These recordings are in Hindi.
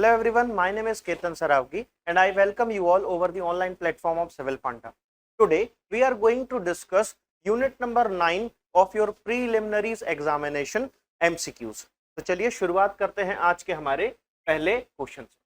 Hello everyone, my name is Ketan Saravgi and I welcome you all over the online platform of Civil Panta. Today we are going to discuss unit number 9 of your preliminaries examination MCQs. तो चलिए शुरुआत करते हैं आज के हमारे पहले क्वेश्चन से.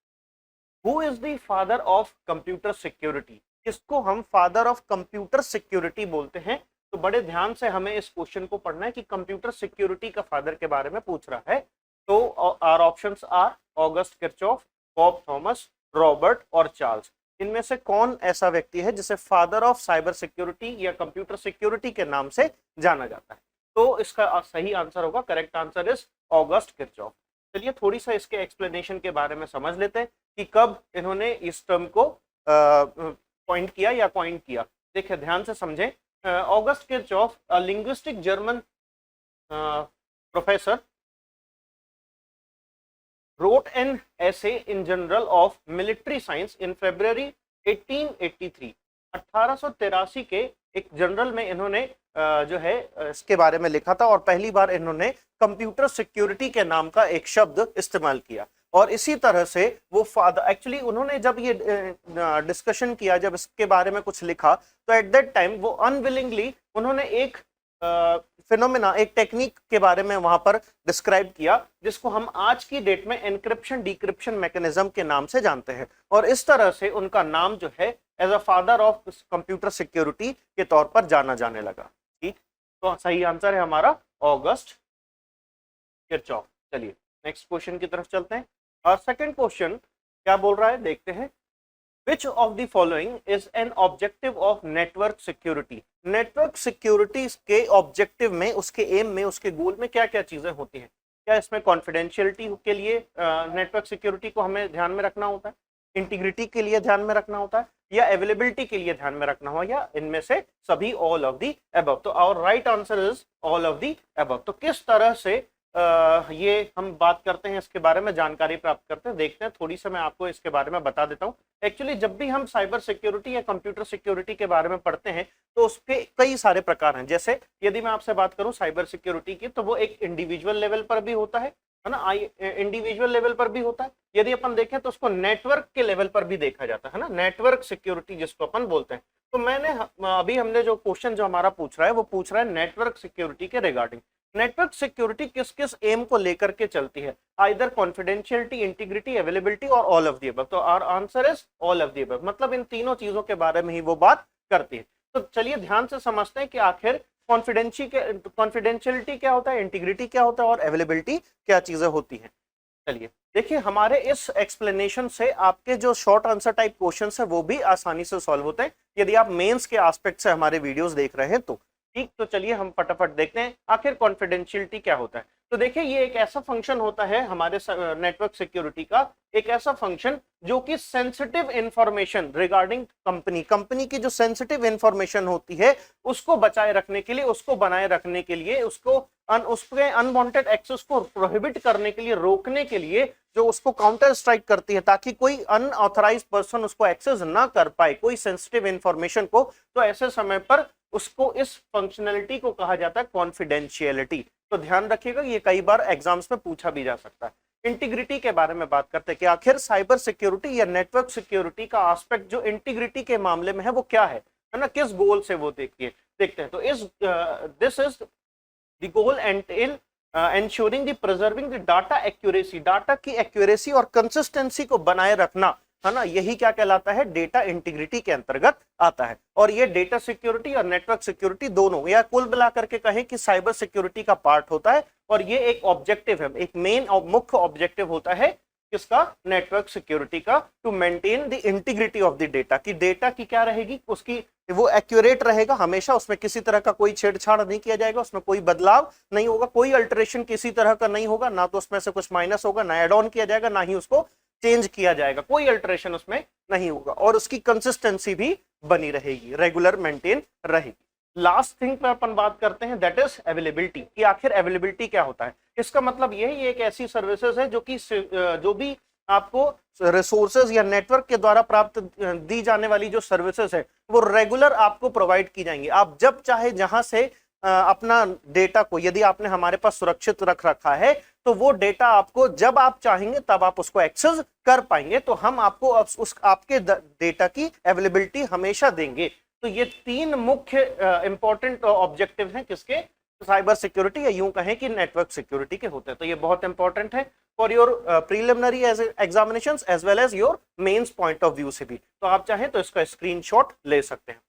Who is the father of computer security? किसको हम फादर ऑफ कंप्यूटर सिक्योरिटी बोलते हैं? तो बड़े ध्यान से हमें इस क्वेश्चन को पढ़ना है कि कंप्यूटर सिक्योरिटी का फादर के बारे में पूछ रहा है. तो are options are August Kirchhoff, Bob Thomas, Robert और चार्ल्स. इनमें से कौन ऐसा व्यक्ति है जिसे फादर ऑफ साइबर सिक्योरिटी या कंप्यूटर सिक्योरिटी के नाम से जाना जाता है? तो इसका सही आंसर होगा, correct answer is August Kirchhoff. चलिए थोड़ी सा इसके एक्सप्लेनेशन के बारे में समझ लेते हैं कि कब इन्होंने इस टर्म को पॉइंट किया या कॉइन किया. देखिए ध्यान से समझें. August Kirchhoff, a linguistic German professor, wrote an essay in Journal of Military Science in February 1883. 1883 के एक जर्नल में इन्होंने जो है इसके बारे में लिखा था और पहली बार इन्होंने कंप्यूटर सिक्योरिटी के नाम का एक शब्द इस्तेमाल किया. और इसी तरह से वो फादर एक्चुअली उन्होंने जब ये डिस्कशन किया, जब इसके बारे में कुछ लिखा, तो एट दैट टाइम वो अनविलिंगली उन्होंने एक फिनोमेना, एक टेक्निक के बारे में वहां पर डिस्क्राइब किया जिसको हम आज की डेट में एनक्रिप्शन डिक्रिप्शन मैकेनिज्म के नाम से जानते हैं. और इस तरह से उनका नाम जो है as a father of computer security के तौर पर जाना जाने लगा. ठीक, तो सही आंसर है हमारा ऑगस्ट किरचॉफ. चलिए नेक्स्ट क्वेश्चन की तरफ चलते हैं. और सेकंड क्वेश्चन क्या बोल रहा है देखते हैं. Which of the following is an objective of network security? Network security के ऑब्जेक्टिव में, उसके एम में, उसके गोल में क्या क्या चीजें होती हैं? क्या इसमें कॉन्फिडेंशियलिटी के लिए नेटवर्क सिक्योरिटी को हमें ध्यान में रखना होता है, इंटीग्रिटी के लिए ध्यान में रखना होता है, या अवेलेबिलिटी के लिए ध्यान में रखना हो, या इनमें से सभी, ऑल ऑफ दी अबव? तो our right answer is all of the above. तो किस तरह से ये हम बात करते हैं, इसके बारे में जानकारी प्राप्त करते हैं, देखते हैं. थोड़ी सा मैं आपको इसके बारे में बता देता हूं. एक्चुअली जब भी हम साइबर सिक्योरिटी या कंप्यूटर सिक्योरिटी के बारे में पढ़ते हैं तो उसके कई सारे प्रकार हैं. जैसे यदि मैं आपसे बात करूं साइबर सिक्योरिटी की, तो वो एक इंडिविजुअल लेवल पर भी होता है ना, इंडिविजुअल लेवल पर भी होता है. यदि अपन देखें तो उसको नेटवर्क के लेवल पर भी देखा जाता है ना, नेटवर्क सिक्योरिटी जिसको अपन बोलते हैं. तो अभी हमने जो क्वेश्चन जो हमारा पूछ रहा है वो पूछ रहा है नेटवर्क सिक्योरिटी के रिगार्डिंग. नेटवर्क सिक्योरिटी किस किस एम को लेकर के चलती है? आइदर कॉन्फिडेंशियलिटी, इंटीग्रिटी, अवेलेबिलिटी और ऑल ऑफ द अबव. तो our answer is all of the above. मतलब इन तीनों चीजों के बारे में ही वो बात करती है. तो चलिए ध्यान से समझते हैं कि आखिर कॉन्फिडेंशियलिटी क्या होता है, इंटीग्रिटी क्या होता है और अवेलेबिलिटी क्या चीजें होती हैं. चलिए देखिए, हमारे इस एक्सप्लेनेशन से आपके जो शॉर्ट आंसर टाइप क्वेश्चंस है वो भी आसानी से सॉल्व होते हैं यदि आप मेंस के एस्पेक्ट से हमारे वीडियोस देख रहे हैं तो. ठीक, तो चलिए हम फटाफट देखते हैं आखिर कॉन्फिडेंशियलिटी क्या होता है. तो देखिए ये एक ऐसा फंक्शन होता है हमारे नेटवर्क सिक्योरिटी का, एक ऐसा फंक्शन जो कि सेंसिटिव इंफॉर्मेशन रिगार्डिंग कंपनी की जो सेंसिटिव इंफॉर्मेशन होती है उसको बचाए रखने के लिए, उसको बनाए रखने के लिए, उसके अनवांटेड एक्सेस को प्रोहिबिट करने के लिए, रोकने के लिए, जो उसको काउंटर स्ट्राइक करती है ताकि कोई अनऑथराइज्ड पर्सन उसको एक्सेस ना कर पाए कोई सेंसिटिव इंफॉर्मेशन को. तो ऐसे समय पर उसको, इस फंक्शनलिटी को कहा जाता है कॉन्फिडेंशियलिटी. तो ध्यान रखिएगा ये कई बार एग्जाम्स में पूछा भी जा सकता है. इंटीग्रिटी के बारे में बात करते हैं कि आखिर साइबर सिक्योरिटी या नेटवर्क सिक्योरिटी का एस्पेक्ट जो इंटीग्रिटी के मामले में है वो क्या है ना, किस गोल से वो देखते हैं. तो this is the goal entail ensuring the preserving the data accuracy, data की एक्यूरेसी और कंसिस्टेंसी को बनाए रखना, है ना, यही क्या कहलाता है, डेटा इंटीग्रिटी के अंतर्गत आता है. और ये डेटा सिक्योरिटी और नेटवर्क सिक्योरिटी दोनों, या कुल मिलाकर के कहें कि साइबर सिक्योरिटी का पार्ट होता है. और ये एक ऑब्जेक्टिव है, एक मेन और मुख्य ऑब्जेक्टिव होता है किसका, नेटवर्क सिक्योरिटी का, to maintain the integrity of the data. की डेटा की क्या रहेगी, उसकी वो एक्यूरेट रहेगा हमेशा, उसमें किसी तरह का कोई छेड़छाड़ नहीं किया जाएगा, उसमें कोई बदलाव नहीं होगा, कोई अल्टरेशन किसी तरह का नहीं होगा, ना तो उसमें से कुछ माइनस होगा, ना एड ऑन किया जाएगा, ना ही उसको चेंज किया जाएगा, कोई अल्टरेशन उसमें नहीं होगा. और उसकी कंसिस्टेंसी भी बनी रहेगी, रेगुलर मेंटेन रहेगी. लास्ट थिंग पर अपन बात करते हैं, दैट इज अवेलेबिलिटी. कि आखिर अवेलेबिलिटी क्या होता है? इसका मतलब यही एक ऐसी सर्विसेज है जो भी आपको रिसोर्सेज या नेटवर्क के द्वारा प्राप्त दी जाने वाली जो सर्विसेज है वो रेगुलर आपको प्रोवाइड की जाएंगी. आप जब चाहे जहां से अपना डेटा को यदि आपने हमारे पास सुरक्षित रख रखा है तो वो डेटा आपको जब आप चाहेंगे तब आप उसको एक्सेस कर पाएंगे। तो हम आपको उस आपके डेटा की अवेलेबिलिटी हमेशा देंगे। तो ये तीन मुख्य इंपॉर्टेंट ऑब्जेक्टिव हैं किसके, साइबर सिक्योरिटी या यूं कहें कि नेटवर्क सिक्योरिटी के होते हैं। तो ये बहुत इंपॉर्टेंट है for your preliminary examinations as well as your mains point of view से भी। तो आप चाहें तो इसका स्क्रीनशॉट ले सकते हैं।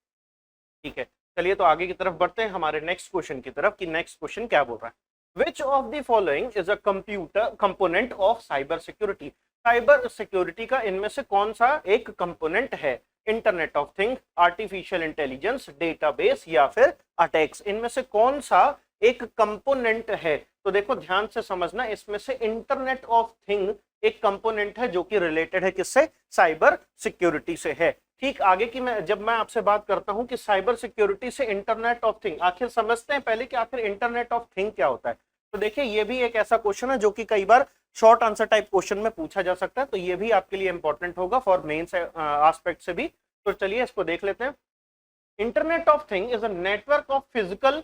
ठीक है, चलिए तो आगे की तरफ बढ़ते हैं हमारे नेक्स्ट क्वेश्चन की तरफ कि नेक्स्ट क्वेश्चन क्या बोल रहा है। Which of the following is a computer component of cyber security. Cyber security का इनमें से कौन सा एक कंपोनेंट है, internet of thing, artificial intelligence, database या फिर अटैक्स, इनमें से कौन सा एक कंपोनेंट है। तो देखो ध्यान से समझना, इसमें से इंटरनेट ऑफ थिंग एक कंपोनेंट है जो कि रिलेटेड है किससे, साइबर सिक्योरिटी से है। ठीक आगे की जब मैं आपसे बात करता हूं कि साइबर सिक्योरिटी से इंटरनेट ऑफ थिंग, आखिर समझते हैं पहले कि आखिर इंटरनेट ऑफ थिंग क्या होता है। तो देखिए ये भी एक ऐसा क्वेश्चन है जो कि कई बार शॉर्ट आंसर टाइप क्वेश्चन में पूछा जा सकता है। तो ये भी आपके लिए इंपॉर्टेंट होगा फॉर मेंस एस्पेक्ट से भी। तो चलिए इसको देख लेते हैं। Internet of thing is a network of physical,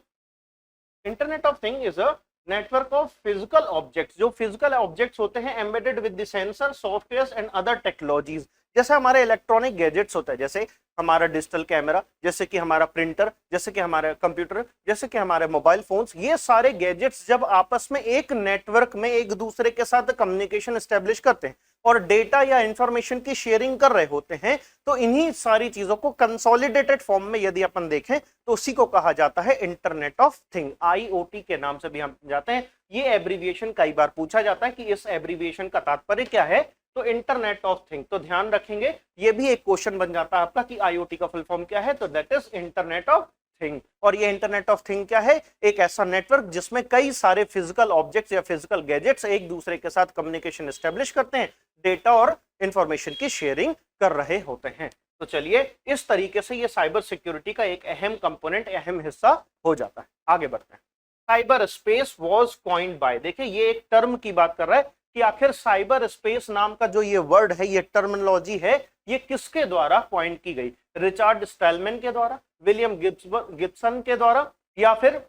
internet of thing is a network of physical objects, जो फिजिकल ऑब्जेक्ट्स होते हैं embedded with the sensor, software and other technologies. जैसे हमारे इलेक्ट्रॉनिक गैजेट्स होता है, जैसे हमारा डिजिटल कैमरा, जैसे कि हमारा प्रिंटर, जैसे कि हमारे कंप्यूटर, जैसे कि हमारे मोबाइल फोन्स, ये सारे गैजेट्स जब आपस में एक नेटवर्क में एक दूसरे के साथ कम्युनिकेशन एस्टेब्लिश करते हैं और डेटा या इंफॉर्मेशन की शेयरिंग कर रहे होते हैं, तो इन्हीं सारी चीजों को कंसोलिडेटेड फॉर्म में यदि अपन देखें तो उसी को कहा जाता है इंटरनेट ऑफ थिंग, IoT के नाम से भी हम जाते हैं। ये एब्रीविएशन कई बार पूछा जाता है कि इस एब्रीविएशन का तात्पर्य क्या है, तो इंटरनेट ऑफ थिंग। तो ध्यान रखेंगे ये भी एक क्वेश्चन बन जाता है आपका कि IoT का फुल फॉर्म क्या है, तो that is internet of thing. और ये इंटरनेट ऑफ थिंग क्या है, एक ऐसा नेटवर्क जिसमें कई सारे फिजिकल ऑब्जेक्ट्स या फिजिकल गैजेट्स एक दूसरे के साथ कम्युनिकेशन एस्टेब्लिश करते हैं, डेटा और इंफॉर्मेशन की शेयरिंग कर रहे होते हैं। तो चलिए इस तरीके से ये साइबर सिक्योरिटी का एक अहम कंपोनेंट, अहम हिस्सा हो जाता है। आगे बढ़ते हैं। Cyber space was coined bye, देखिए ये एक टर्म की बात कर रहा है कि आखिर साइबर स्पेस नाम का जो ये वर्ड है, ये टर्मिनोलॉजी है, ये किसके द्वारा कॉइन की गई, रिचर्ड स्टैलमैन के द्वारा, विलियम गिब्सन के द्वारा, या फिर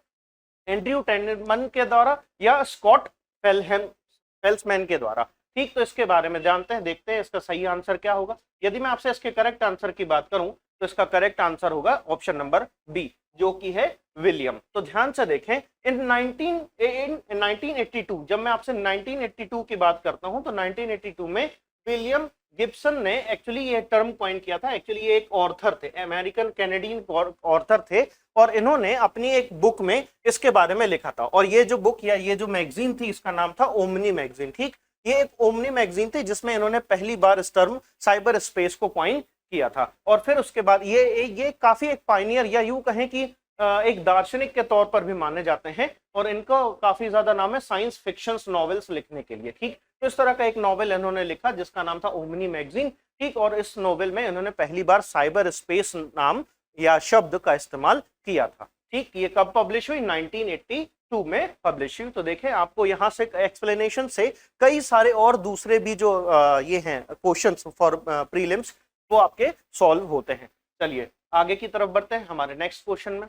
एंड्रयू टेनमन के द्वारा, या स्कॉट फेल्समैन के द्वारा। ठीक, तो इसके बारे में जानते हैं, देखते हैं इसका सही आंसर क्या होगा। यदि मैं आपसे इसके करेक्ट आंसर की बात करूं तो इसका करेक्ट आंसर होगा ऑप्शन नंबर बी, जो कि है विलियम। तो ध्यान से देखें, इन 1982, जब मैं आपसे 1982 की बात करता हूं तो 1982 में विलियम गिब्सन ने एक्चुअली ये टर्म कॉइन किया था। एक्चुअली ये एक ऑर्थर थे, अमेरिकन कैनेडियन ऑर्थर थे, और इन्होंने अपनी एक बुक में इसके बारे में लिखा था। और ये जो बुक या ये जो मैगजीन थी, इसका नाम था ओमनी मैगजीन। ठीक, ये एक ओमनी मैगजीन थी जिसमें इन्होंने पहली बार इस टर्म साइबर स्पेस को कॉइन किया था। और फिर उसके बाद ये काफी एक पायनियर या यूं कहें कि एक दार्शनिक के तौर पर भी माने जाते हैं, और इनका काफी ज्यादा नाम है साइंस फिक्शन नॉवेल्स लिखने के लिए। ठीक, तो इस तरह का एक नॉवेल इन्होंने लिखा जिसका नाम था ओमनी मैगजीन। ठीक, और इस नॉवेल में इन्होंने पहली बार साइबर स्पेस नाम या शब्द का इस्तेमाल किया था। ठीक, ये कब पब्लिश हुई, 1982 में पब्लिश हुई। तो देखें आपको यहाँ से एक्सप्लेनेशन से कई सारे और दूसरे भी जो ये हैं क्वेश्चंस फॉर प्रीलिम्स, वो आपके सॉल्व होते हैं। चलिए आगे की तरफ बढ़ते हैं हमारे नेक्स्ट क्वेश्चन में।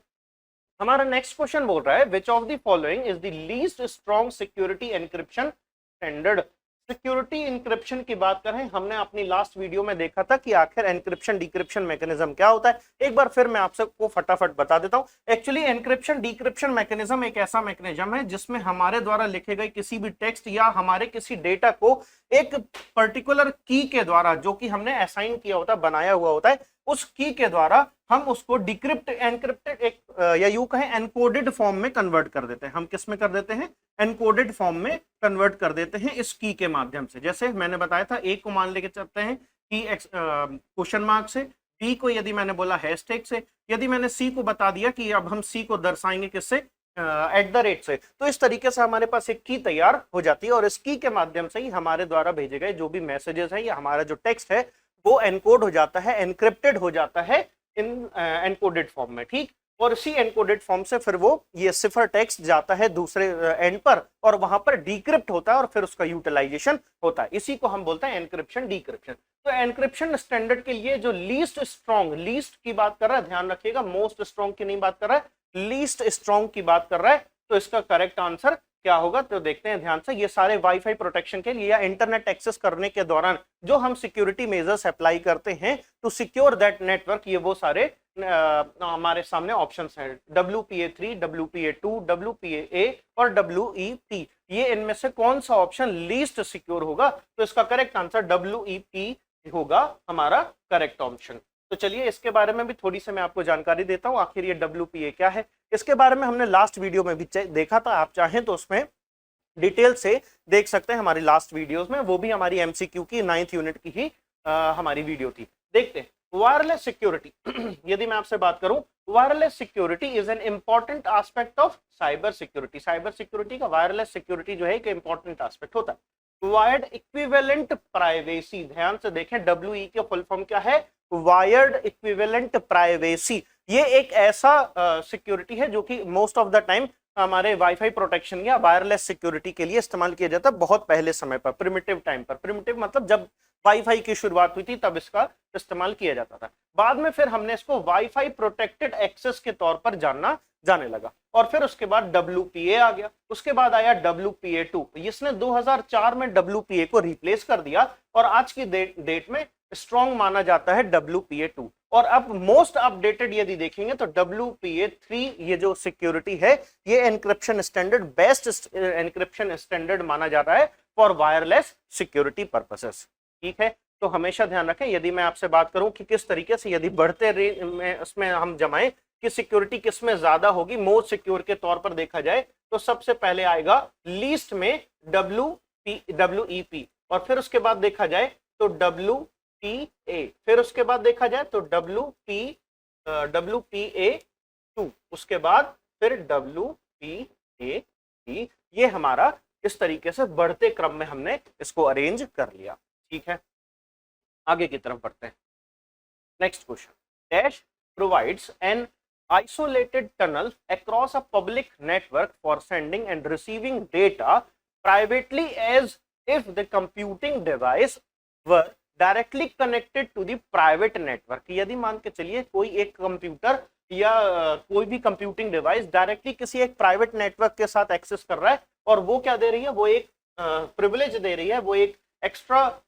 हमारा नेक्स्ट क्वेश्चन बोल रहा है which of the following is the least strong security encryption standard. Security encryption की बात करें, हमने अपनी लास्ट वीडियो में देखा था कि आखिर एनक्रिप्शन डिक्रिप्शन मैकेनिज्म क्या होता है। एक बार फिर मैं आपसे को फटाफट बता देता हूं। एक्चुअली एनक्रिप्शन डिक्रिप्शन मैकेनिज्म एक ऐसा मैकेनिज्म है जिसमें हमारे द्वारा लिखे गए किसी भी टेक्स्ट या हमारे किसी डेटा को एक पर्टिकुलर की के द्वारा, जो कि हमने असाइन किया होता है, बनाया हुआ होता है, उस की के द्वारा हम उसको डिक्रिप्ट एनक्रिप्टेड एक या यूं कहें एनकोडेड फॉर्म में कन्वर्ट कर देते हैं। हम किस में कर देते हैं, एनकोडेड फॉर्म में कन्वर्ट कर देते हैं इस की के माध्यम से। जैसे मैंने बताया था, ए को मान लेके चलते हैं कि क्वेश्चन मार्क से, बी को यदि मैंने बोला हैशटैग से, यदि मैंने सी को बता दिया कि अब हम सी को दर्शाएंगे किससे, @ से, तो इस तरीके से हमारे पास एक की तैयार हो जाती है और इस की के माध्यम से ही हमारे द्वारा भेजे गए जो भी मैसेजेस है या हमारा जो टेक्स्ट है वो एनकोड हो जाता है, एनक्रिप्टेड हो जाता है इन एनकोडेड फॉर्म में। ठीक, और इसी एनकोडेड फॉर्म से फिर वो ये सिफर टेक्स्ट जाता है दूसरे एंड पर और वहां पर डिक्रिप्ट होता है और फिर उसका यूटिलाइजेशन होता है। इसी को हम बोलते हैं एनक्रिप्शन डिक्रिप्शन। तो एनक्रिप्शन स्टैंडर्ड के लिए जो लीस्ट स्ट्रॉन्ग, लीस्ट की बात कर रहा है, ध्यान रखिएगा, मोस्ट स्ट्रॉन्ग की नहीं बात कर रहा है, लीस्ट स्ट्रॉन्ग की बात कर रहा है, तो इसका करेक्ट आंसर क्या होगा तो देखते हैं ध्यान से। ये सारे वाईफाई प्रोटेक्शन के लिए या इंटरनेट एक्सेस करने के दौरान जो हम सिक्योरिटी मेजर्स अप्लाई करते हैं टू सिक्योर दैट नेटवर्क, ये वो सारे हमारे सामने ऑप्शंस हैं, WPA3, WPA2, WPA और WEP। ये इनमें से कौन सा ऑप्शन लीस्ट सिक्योर होगा, तो इसका करेक्ट आंसर WEP होगा हमारा करेक्ट ऑप्शन। तो चलिए इसके बारे में भी थोड़ी सी मैं आपको जानकारी देता हूं, आखिर ये WPA क्या है। इसके बारे में हमने लास्ट वीडियो में भी देखा था, आप चाहें तो उसमें डिटेल से देख सकते हैं हमारी लास्ट वीडियोस में, वो भी हमारी MCQ की 9th यूनिट की ही हमारी वीडियो थी। देखते हैं वायरलेस सिक्योरिटी। यदि मैं आपसे बात करूं, wireless security is an important aspect of cyber security. Cyber security का वायरलेस सिक्योरिटी जो है एक इंपॉर्टेंट एस्पेक्ट होता है। वायर्ड इक्विवेलेंट प्राइवेसी, ध्यान से देखें, WE का फुल फॉर्म क्या है, वायर्ड इक्विवेलेंट प्राइवेसी। ये एक ऐसा सिक्योरिटी है जो कि मोस्ट ऑफ द टाइम हमारे वाईफाई प्रोटेक्शन या वायरलेस सिक्योरिटी के लिए इस्तेमाल किया जाता है बहुत पहले समय पर, प्रिमिटिव टाइम पर। प्रिमिटिव मतलब जब वाईफाई की शुरुआत हुई थी तब इसका इस्तेमाल किया जाता था। बाद में फिर हमने इसको वाईफाई प्रोटेक्टेड एक्सेस के तौर पर जाने लगा, और फिर उसके बाद WPA आ गया, उसके बाद आया WPA2। इसने 2004 में WPA को रिप्लेस कर दिया और आज की डेट में स्ट्रॉन्ग माना जाता है WPA2। और अब मोस्ट अपडेटेड यदि देखेंगे तो WPA3 ये जो सिक्योरिटी है, ये encryption standard, best encryption standard माना जाता है फॉर वायरलेस सिक्योरिटी पर्पसेस। ठीक है, तो हमेशा ध्यान रखें, यदि मैं आपसे बात करूं कि किस तरीके से यदि बढ़ते रेंज में उसमें हम जमाएं कि सिक्योरिटी किस में ज्यादा होगी, मोस्ट सिक्योर के तौर पर देखा जाए तो सबसे पहले आएगा लीस्ट में WEP, और फिर उसके बाद देखा जाए तो WPA, फिर उसके बाद देखा जाए तो WPA2, उसके बाद फिर WPA3। ये हमारा इस तरीके से बढ़ते क्रम में हमने इसको अरेंज कर लिया। ठीक है, आगे की तरफ बढ़ते हैं। Next question, dash provides N isolated tunnel across a public network for sending and receiving data privately as if the computing device were directly connected to the private network। यदि मान के चलिए कोई एक कंप्यूटर या कोई भी कंप्यूटिंग डिवाइस डायरेक्टली किसी एक प्राइवेट नेटवर्क के साथ एक्सेस कर रहा है, और वो क्या दे रही है, वो एक प्रिविलेज दे रही है, वो एक एक्स्ट्रा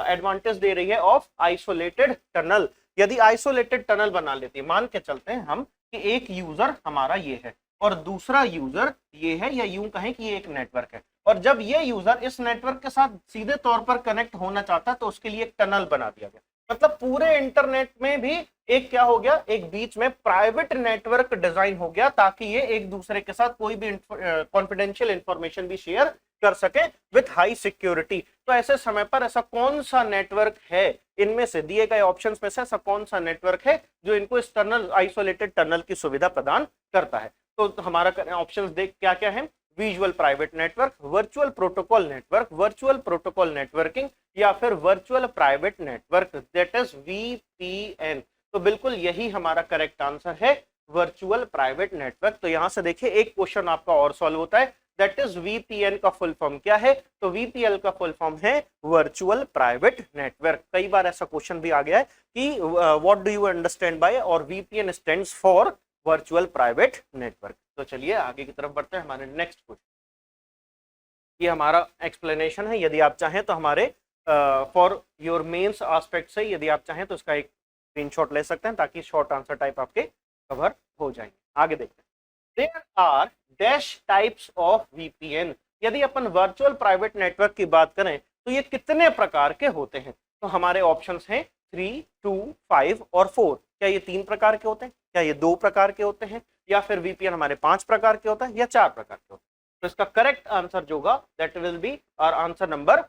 एडवांटेज दे रही है ऑफ आइसोलेटेड टनल। यदि आइसोलेटेड टनल बना लेती है, मान के चलते हैं हम कि एक यूजर हमारा ये है और दूसरा यूजर ये है, या यूं कहें कि ये एक नेटवर्क है, और जब ये यूजर इस नेटवर्क के साथ सीधे तौर पर कनेक्ट होना चाहता है तो उसके लिए एक टनल बना दिया गया। मतलब पूरे इंटरनेट में भी एक क्या हो गया, एक बीच में प्राइवेट नेटवर्क डिजाइन हो गया, ताकि ये एक दूसरे के साथ कोई भी कॉन्फिडेंशियल इंफॉर्मेशन भी शेयर कर सके विथ हाई सिक्योरिटी। तो ऐसे समय पर ऐसा कौन सा नेटवर्क है, इनमें से दिए गए ऑप्शंस में से ऐसा कौन सा नेटवर्क है जो इनको इस टनल, आइसोलेटेड टनल की सुविधा प्रदान करता है। तो हमारा ऑप्शंस देख क्या क्या है, visual private network, virtual protocol network, virtual protocol networking, या फिर virtual private network, that is VPN। तो बिल्कुल यही हमारा करेक्ट आंसर है, वर्चुअल प्राइवेट नेटवर्क। तो यहां से देखिए एक क्वेश्चन आपका और सॉल्व होता है, दैट इज VPN का फुल फॉर्म क्या है, तो VPN का फुल फॉर्म है वर्चुअल प्राइवेट नेटवर्क। कई बार ऐसा क्वेश्चन भी आ गया है कि what do you understand by, और VPN stands for virtual private network. तो चलिए आगे की तरफ बढ़ते हैं, हमारे नेक्स्ट क्वेश्चन। ये हमारा एक्सप्लेनेशन है, यदि आप चाहें तो हमारे फॉर योर मेंस एस्पेक्ट से यदि आप चाहें तो इसका एक स्क्रीनशॉट ले सकते हैं ताकि शॉर्ट आंसर टाइप आपके कवर हो जाएंगे। आगे देखते हैं, there are dash types of VPN। यदि अपन वर्चुअल प्राइवेट नेटवर्क की बात करें तो ये कितने प्रकार के होते हैं, तो हमारे ऑप्शंस हैं 3, 2, 5 और 4। क्या ये 3 प्रकार के होते हैं, क्या ये 2 प्रकार के होते हैं, या फिर VPN हमारे 5 प्रकार के होता है, या 4 प्रकार के होते हैं। तो इसका करेक्ट आंसर जो होगा that will be our answer number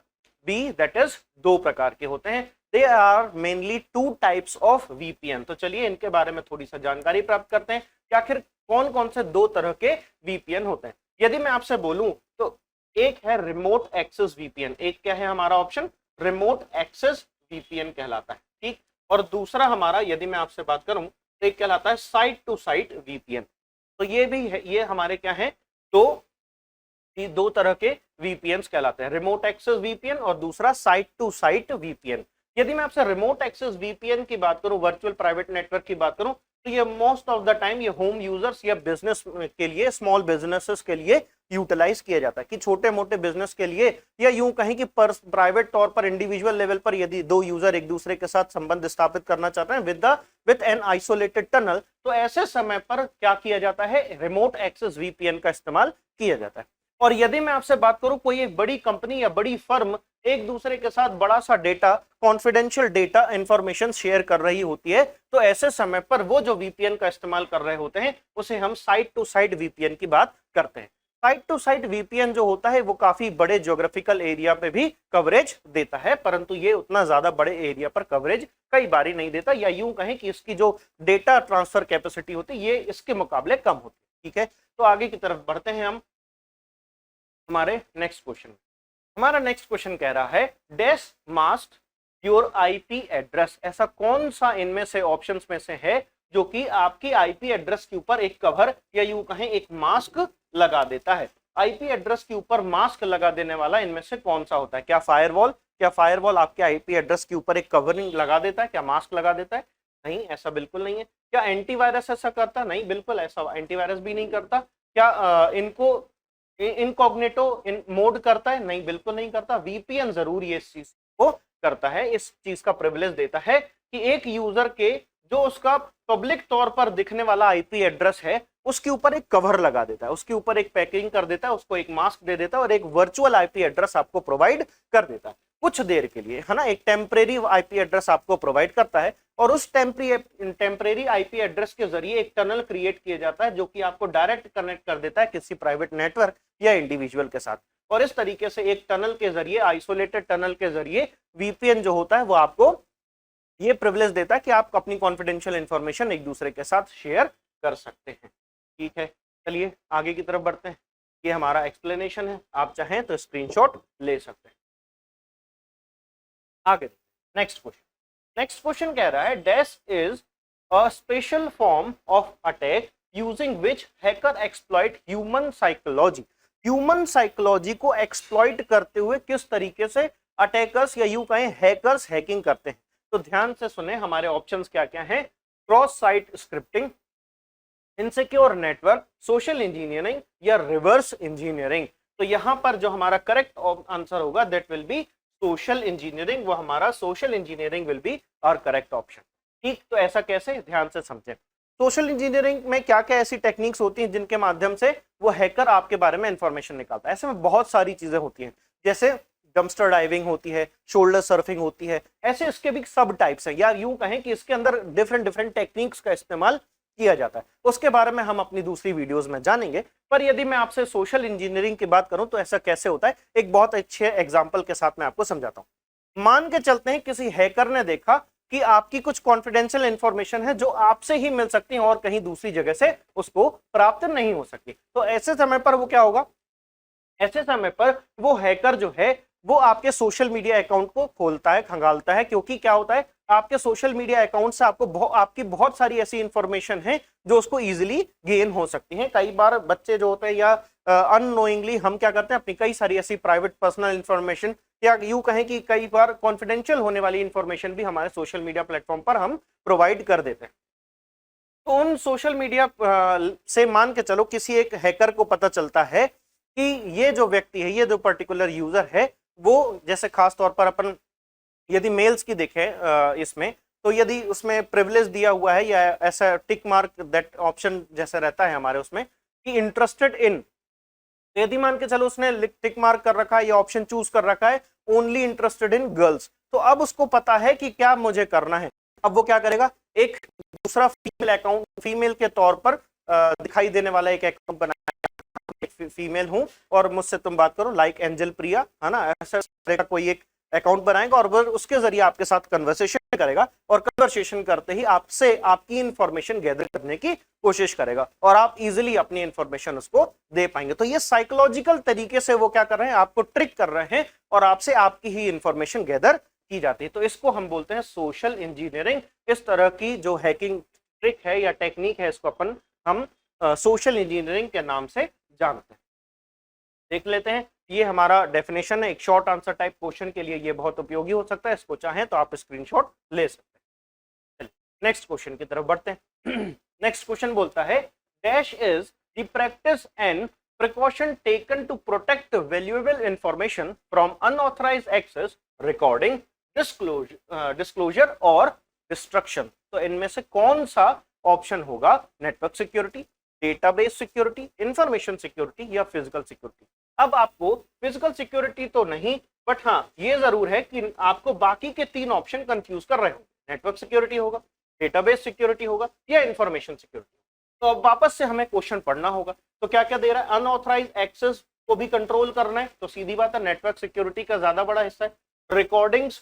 B, that is 2 प्रकार के होते हैं। They are mainly 2 types of VPN। तो चलिए इनके बारे में थोड़ी सा जानकारी प्राप्त करते हैं कि आखिर कौन कौन से 2 तरह के VPN होते हैं। यदि मैं आपसे बोलूं तो एक है रिमोट एक्सेस VPN, एक क्या है हमारा ऑप्शन, रिमोट एक्सेस VPN कहलाता है, ठीक। और दूसरा हमारा, यदि मैं आपसे बात करूं तो एक कहलाता है साइट टू साइट VPN। तो ये भी है, ये हमारे क्या है, ये 2 तरह के VPNs कहलाते हैं, रिमोट एक्सेस VPN और दूसरा साइट टू साइट VPN। यदि मैं आपसे रिमोट एक्सेस VPN की बात करूं, वर्चुअल प्राइवेट नेटवर्क की बात करूं, तो ये मोस्ट ऑफ द टाइम ये होम यूजर्स या बिजनेस के लिए, स्मॉल बिजनेसेस के लिए यूटिलाइज किया जाता है, कि छोटे मोटे बिजनेस के लिए, या यूं कहें कि प्राइवेट तौर पर, इंडिविजुअल लेवल पर यदि दो यूजर एक दूसरे के साथ संबंध स्थापित करना चाहते हैं विद एन आइसोलेटेड टनल, तो ऐसे समय पर क्या किया जाता है, रिमोट एक्सेस वीपीएन का इस्तेमाल किया जाता है। और यदि मैं आपसे बात करूं, कोई एक बड़ी कंपनी या बड़ी फर्म एक दूसरे के साथ बड़ा सा data, confidential data, information share कर रही होती है, तो ऐसे समय पर वो जो वीपीएन का इस्तेमाल कर रहे होते हैं उसे हम साइट टू साइट वीपीएन की बात करते हैं। साइट टू साइट वीपीएन जो होता है वो काफी बड़े ज्योग्राफिकल एरिया पे भी कवरेज देता है, परंतु ये उतना ज्यादा बड़े एरिया पर कवरेज कई बार नहीं देता, या यूं कहें कि इसकी जो डेटा ट्रांसफर कैपेसिटी होती है ये इसके मुकाबले कम होती है। ठीक है, तो आगे की तरफ बढ़ते हैं हम हमारे नेक्स्ट क्वेश्चन। हमारा नेक्स्ट क्वेश्चन कह रहा है dash mask your IP address, ऐसा कौन सा इनमें से ऑप्शंस में से है जो कि आपकी आईपी एड्रेस के ऊपर एक कवर या यूं कहें एक मास्क लगा देता है। आईपी एड्रेस के ऊपर मास्क लगा देने वाला इनमें से कौन सा होता है? क्या फायरवॉल आपके आईपी एड्रेस के ऊपर एक कवरिंग लगा देता है? क्या मास्क लगा देता है? नहीं, ऐसा बिल्कुल नहीं है। क्या एंटीवायरस ऐसा करता? नहीं, बिल्कुल ऐसा एंटीवायरस भी नहीं करता। क्या इनको इनकॉग्निटो मोड करता है? नहीं, बिल्कुल नहीं करता। वीपीएन जरूर ये इस चीज को करता है, इस चीज का प्रिविलेज देता है कि एक यूजर के जो उसका पब्लिक तौर पर दिखने वाला आईपी एड्रेस है उसके ऊपर एक कवर लगा देता है, उसके ऊपर एक पैकिंग कर देता है, उसको एक मास्क दे देता है और एक वर्चुअल आईपी एड्रेस आपको प्रोवाइड कर देता है कुछ देर के लिए, है ना। एक टेम्परेरी आईपी एड्रेस आपको प्रोवाइड करता है और उस टेम्परेरी आईपी एड्रेस के जरिए एक टनल क्रिएट किया जाता है जो कि आपको डायरेक्ट कनेक्ट कर देता है किसी प्राइवेट नेटवर्क या इंडिविजुअल के साथ। और इस तरीके से एक टनल के जरिए, आइसोलेटेड टनल के जरिए वीपीएन जो होता है वो आपको ये प्रिविलेज देता है कि आप अपनी कॉन्फिडेंशियल इंफॉर्मेशन एक दूसरे के साथ शेयर कर सकते हैं। ठीक है, चलिए आगे की तरफ बढ़ते हैं। ये हमारा एक्सप्लेनेशन है, आप चाहें तो स्क्रीनशॉट ले सकते हैं। आगे नेक्स्ट क्वेश्चन कह रहा है dash is a special form of attack using which hacker exploit human psychology. Human psychology को एक्सप्लॉइट करते हुए किस तरीके से अटैकर्स या यूं कहें हैकर्स हैकिंग करते हैं। तो ध्यान से सुने, हमारे ऑप्शंस क्या क्या हैं? Cross site scripting, insecure network, social engineering या रिवर्स इंजीनियरिंग। तो यहां पर जो हमारा करेक्ट आंसर होगा that will be social engineering, वो हमारा social engineering will be our correct option. ठीक, तो ऐसा कैसे, ध्यान से समझें। सोशल इंजीनियरिंग में क्या क्या ऐसी टेक्निक्स होती हैं जिनके माध्यम से वो हैकर आपके बारे में इंफॉर्मेशन निकालता है? ऐसे में बहुत सारी चीजें होती हैं, जैसे डम्पस्टर डाइविंग होती है, शोल्डर सर्फिंग होती है, ऐसे इसके भी सब टाइप्स हैं, या यूं कहें कि इसके अंदर डिफरेंट टेक्निक्स का इस्तेमाल किया जाता है। उसके बारे में हम अपनी दूसरी वीडियोस में जानेंगे। पर यदि मैं आपसे सोशल इंजीनियरिंग की बात करूं तो ऐसा कैसे होता है, एक बहुत अच्छे एग्जांपल के साथ मैं आपको समझाता हूं। मान के चलते हैं किसी हैकर ने देखा कि आपकी कुछ कॉन्फिडेंशियल इंफॉर्मेशन है जो आपसे ही मिल सकती है और कहीं दूसरी जगह से उसको प्राप्त नहीं हो सकती। तो ऐसे समय पर वो क्या होगा, ऐसे समय पर वो हैकर जो है वो आपके सोशल मीडिया अकाउंट को खोलता है, खंगालता है, क्योंकि क्या होता है आपके सोशल मीडिया अकाउंट से आपकी बहुत सारी ऐसी इंफॉर्मेशन है जो उसको इजीली गेन हो सकती है। कई बार बच्चे जो होते हैं या अननोइंगली हम क्या करते हैं, अपनी कई सारी ऐसी प्राइवेट पर्सनल इंफॉर्मेशन या यूं कहें कि कई बार कॉन्फिडेंशियल होने वाली इंफॉर्मेशन भी हमारे सोशल मीडिया प्लेटफॉर्म पर हम प्रोवाइड कर देते हैं। तो उन सोशल मीडिया से मान के चलो किसी एक हैकर को पता चलता है कि ये जो व्यक्ति है, ये जो पर्टिकुलर यूजर है, वो जैसे खास तौर पर अपन यदि मेल्स की देखें इसमें, तो यदि उसमें प्रिविलेज दिया हुआ है या ऐसा टिक मार्क दैट ऑप्शन जैसे रहता है हमारे उसमें कि इंटरेस्टेड इन, तो यदि मान के चलो उसने टिक मार्क कर रखा है या ऑप्शन चूज कर रखा है ओनली इंटरेस्टेड इन गर्ल्स, तो अब उसको पता है कि क्या मुझे करना है। अब वो क्या करेगा, एक दूसरा फीमेल अकाउंट, फीमेल के तौर पर दिखाई देने वाला एक अकाउंट बनाएगा, फीमेल हूं और मुझसे तुम बात करो लाइक एंजल प्रिया, है ना, ऐसा कोई एक अकाउंट बनाएगा और वो उसके जरिए आपके साथ कन्वर्सेशन करेगा और कन्वर्सेशन करते ही आपसे आपकी इंफॉर्मेशन गैदर करने की कोशिश करेगा और आप इजीली अपनी इंफॉर्मेशन उसको दे पाएंगे। तो ये साइकोलॉजिकल तरीके से वो क्या कर रहे हैं, आपको ट्रिक कर रहे हैं और आपसे आपकी ही इंफॉर्मेशन गैदर की जाती है। तो इसको हम बोलते हैं सोशल इंजीनियरिंग। इस तरह की जो हैकिंग ट्रिक है या टेक्निक है इसको हम सोशल इंजीनियरिंग के नाम से जानते हैं। देख लेते हैं, ये हमारा डेफिनेशन है, एक शॉर्ट आंसर टाइप क्वेश्चन के लिए ये बहुत उपयोगी हो सकता है, इसको चाहें तो आप स्क्रीनशॉट ले सकते हैं। नेक्स्ट क्वेश्चन की तरफ बढ़ते हैं। नेक्स्ट क्वेश्चन बोलता है dash is the practice and precaution taken to protect valuable information from unauthorized access, recording, disclosure और destruction। तो इनमें से कौन सा ऑप्शन होगा? Network security, database security, information security या फिजिकल सिक्योरिटी। अब आपको फिजिकल सिक्योरिटी तो नहीं, बट हाँ ये जरूर है कि आपको बाकी के तीन ऑप्शन कंफ्यूज कर रहे हो। नेटवर्क सिक्योरिटी होगा, डेटाबेस सिक्योरिटी होगा या इंफॉर्मेशन सिक्योरिटी। तो अब वापस से हमें क्वेश्चन पढ़ना होगा। तो क्या क्या दे रहा है? अनऑथराइज एक्सेस को भी कंट्रोल करना है, तो सीधी बात है नेटवर्क सिक्योरिटी का ज्यादा बड़ा हिस्सा है। रिकॉर्डिंग्स,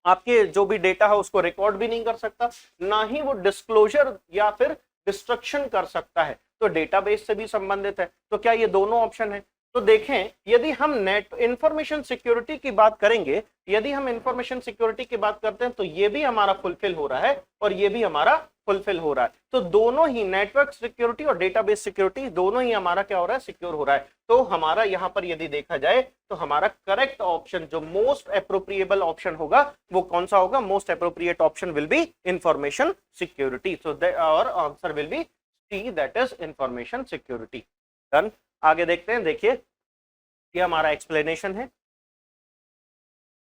आपके जो भी डेटा है उसको रिकॉर्ड भी नहीं कर सकता, ना ही वो डिस्क्लोजर या फिर डिस्ट्रक्शन कर सकता है, तो डेटाबेस से भी संबंधित है। तो क्या ये दोनों ऑप्शन है? तो देखें, यदि हम नेट इंफॉर्मेशन सिक्योरिटी की बात करेंगे, यदि हम इंफॉर्मेशन सिक्योरिटी की बात करते हैं तो ये भी हमारा फुलफिल हो रहा है और ये भी हमारा फुलफिल हो रहा है। तो दोनों ही नेटवर्क सिक्योरिटी और डेटाबेस सिक्योरिटी दोनों ही हमारा क्या हो रहा है? सिक्योर हो रहा है। तो हमारा यहाँ पर यदि देखा जाए तो हमारा करेक्ट ऑप्शन जो मोस्ट अप्रोप्रिएबल ऑप्शन होगा वो कौन सा होगा? Most appropriate option will be information security. So our answer will be C, that is information security. Done. आगे देखते हैं। देखिए ये हमारा एक्सप्लेनेशन है,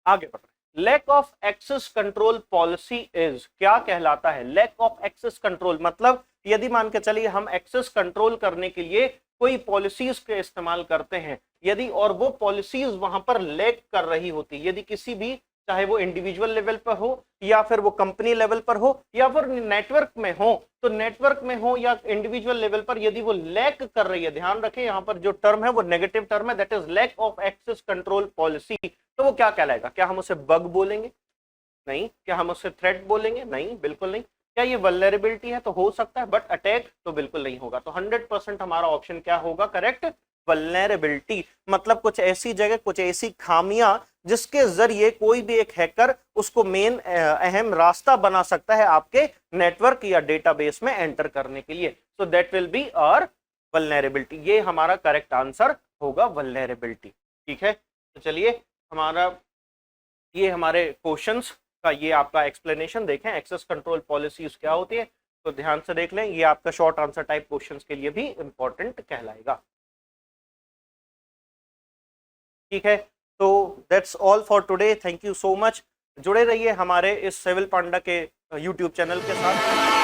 आगे बढ़ रहे हैं। Lack of access control policy is, क्या कहलाता है? लैक ऑफ एक्सेस कंट्रोल मतलब यदि मान के चलिए हम एक्सेस कंट्रोल करने के लिए कोई पॉलिसीज के इस्तेमाल करते हैं, यदि और वो पॉलिसीज वहां पर लैक कर रही होती, यदि किसी भी, चाहे वो इंडिविजुअल लेवल पर हो या फिर वो कंपनी लेवल पर हो या फिर नेटवर्क में हो, तो नेटवर्क में हो या इंडिविजुअल लेवल पर यदि वो लैक कर रही है, ध्यान रखें यहाँ पर जो टर्म है वो नेगेटिव टर्म है, that is lack of access control policy. तो वो क्या कहलाएगा? क्या हम उसे बग बोलेंगे? नहीं। क्या हम उसे थ्रेट बोलेंगे? नहीं, बिल्कुल नहीं। क्या ये वल्नरेबिलिटी है? तो हो सकता है, बट अटैक तो बिल्कुल नहीं होगा। तो 100% हमारा ऑप्शन क्या होगा करेक्ट? वल्नरेबिलिटी। मतलब कुछ ऐसी जगह, कुछ ऐसी खामियां जिसके जरिए कोई भी एक हैकर उसको मेन अहम रास्ता बना सकता है आपके नेटवर्क या डेटाबेस में एंटर करने के लिए। So that will be our vulnerability. ये हमारा करेक्ट आंसर होगा, वल्नरेबिलिटी। ठीक है, तो चलिए हमारा ये हमारे क्वेश्चंस का ये आपका एक्सप्लेनेशन देखें। एक्सेस कंट्रोल पॉलिसीज क्या होती है तो ध्यान से देख लें, ये आपका शॉर्ट आंसर टाइप क्वेश्चंस के लिए भी इंपॉर्टेंट कहलाएगा। ठीक है, तो that's all for today. Thank you so much. जुड़े रहिए हमारे इस सिविल पांडा के यूट्यूब चैनल के साथ।